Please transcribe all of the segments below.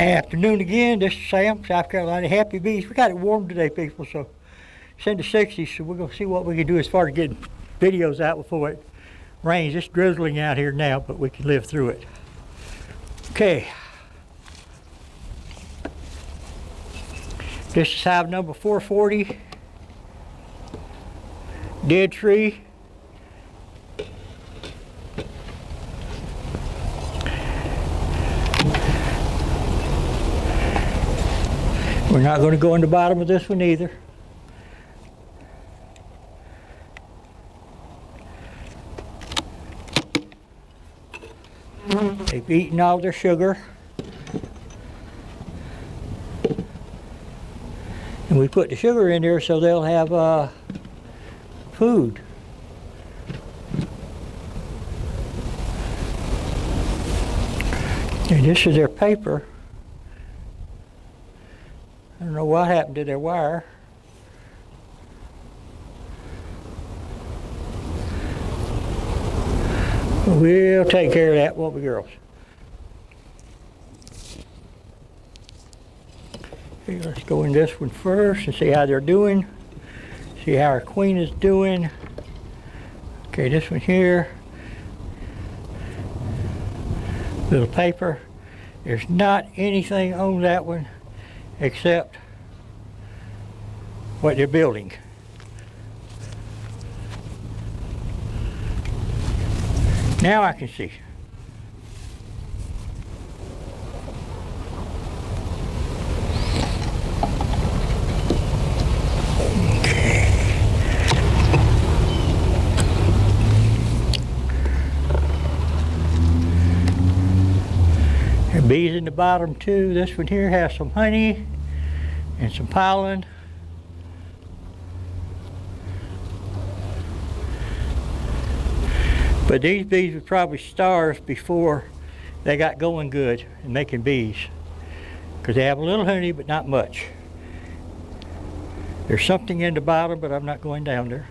Afternoon again. This is Sam, South Carolina. Happy Bees. We got it warm today, people, so it's in the 60s, so we're going to see what we can do as far as getting videos out before it rains. It's drizzling out here now, but we can live through it. Okay. This is hive number 440. Dead tree. We're not going to go in the bottom of this one either. They've eaten all their sugar. And we put the sugar in there so they'll have food. And this is their paper. I don't know what happened to their wire. We'll take care of that, won't we, girls? Okay, let's go in this one first and see how they're doing. See how our queen is doing. Okay, this one here. Little paper. There's not anything on that one except what they're building. Now I can see. Okay. There are bees in the bottom too. This one here has some honey and some pollen. But these bees were probably starved before they got going good and making bees, because they have a little honey but not much. There's something in the bottom, but I'm not going down there.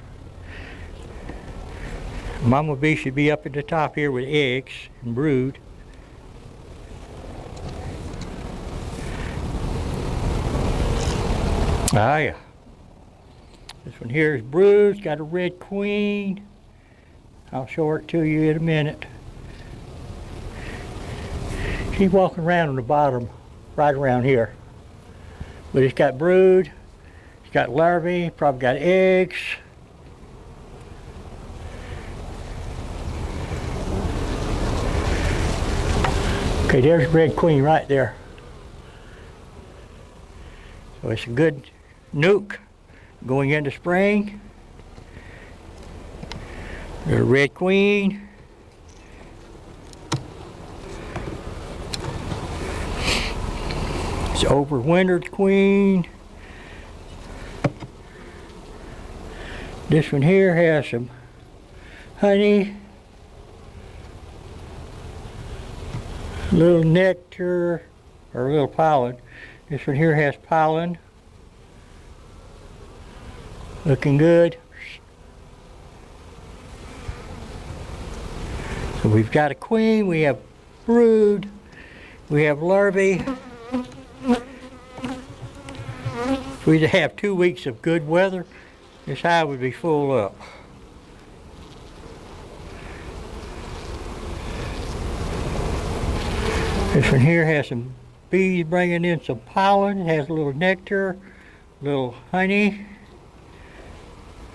Mama bee should be up at the top here with eggs and brood. Ah, yeah. This one here is brood. It's got a red queen. I'll show it to you in a minute. She's walking around on the bottom, right around here. But it's got brood. It's got larvae. Probably got eggs. Okay, there's the red queen right there. So it's a good nuke going into spring. There's a red queen. It's overwintered queen. This one here has some honey, little nectar, or a little pollen. This one here has pollen. Looking good. So we've got a queen, we have brood, we have larvae. If we have 2 weeks of good weather, this hive would be full up. This one here has some bees bringing in some pollen. It has a little nectar, a little honey.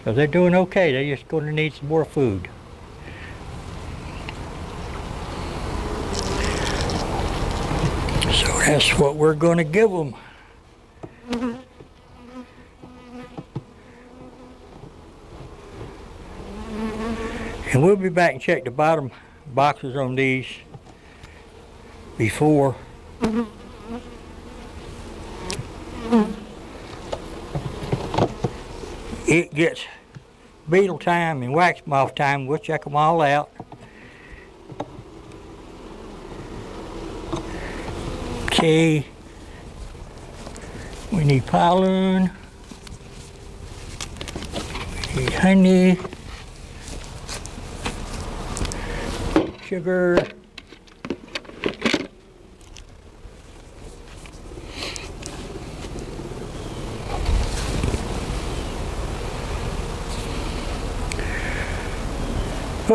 So they're doing okay. They're just going to need some more food. So that's what we're going to give them. And we'll be back and check the bottom boxes on these before it gets beetle time and wax moth time. We'll check them all out. Okay, we need pollen, we need honey, sugar,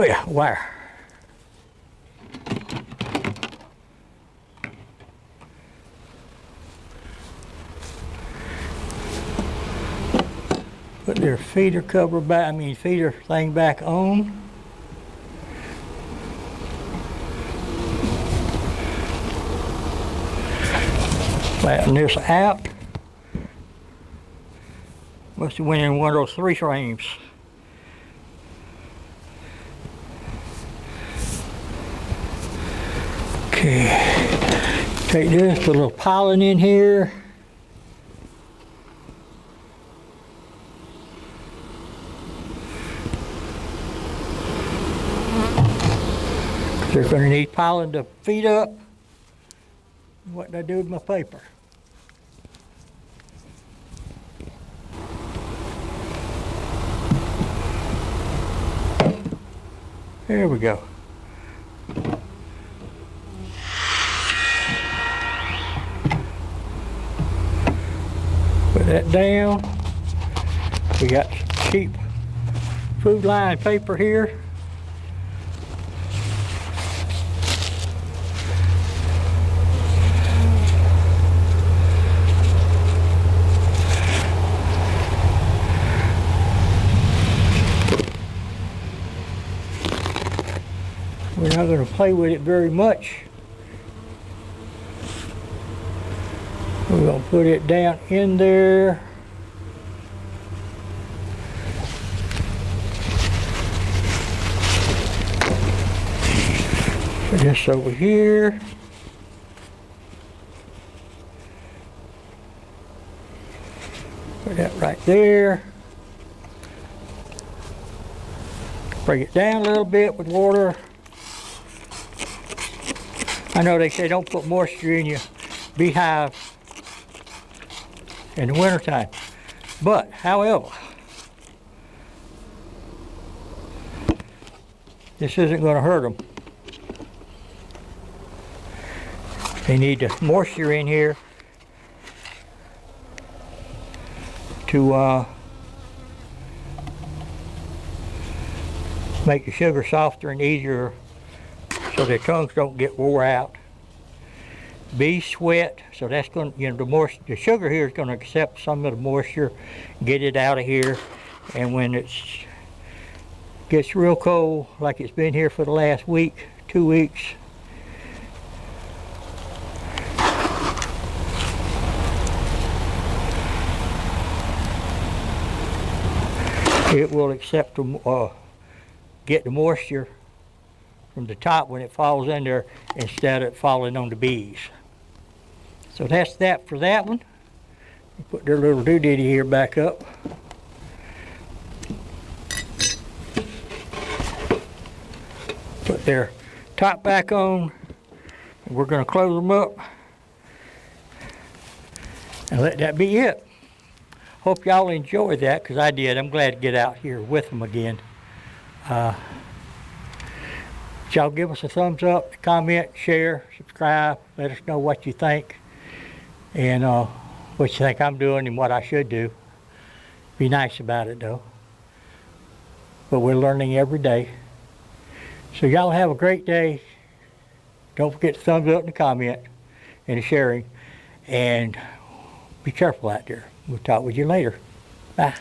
Oh yeah, wire. Put their feeder cover back, feeder thing back on. Flatten this out. Must have went in one of those 3 frames. Okay, take this, put a little piling in here. They're going to need piling to feed up. What did I do with my paper? There we go. Put that down. We got cheap food line paper here. We're not going to play with it very much. We're going to put it down in there. Put this over here. Put that right there. Bring it down a little bit with water. I know they say don't put moisture in your beehive in the wintertime, but however, this isn't going to hurt them. They need the moisture in here to make the sugar softer and easier so their tongues don't get wore out. Bees sweat, so that's going to, the sugar here is going to accept some of the moisture, get it out of here, and when it gets real cold, like it's been here for the last week, 2 weeks, it will accept get the moisture from the top when it falls in there instead of falling on the bees. So that's that for that one. Put their little doodaddy here back up. Put their top back on. We're going to close them up and let that be it. Hope y'all enjoyed that, because I did. I'm glad to get out here with them again. Y'all give us a thumbs up, comment, share, subscribe. Let us know what you think and what you think I'm doing and what I should do. Be nice about it though. But we're learning every day. So y'all have a great day. Don't forget to thumbs up and the comment and the sharing. And be careful out there. We'll talk with you later. Bye.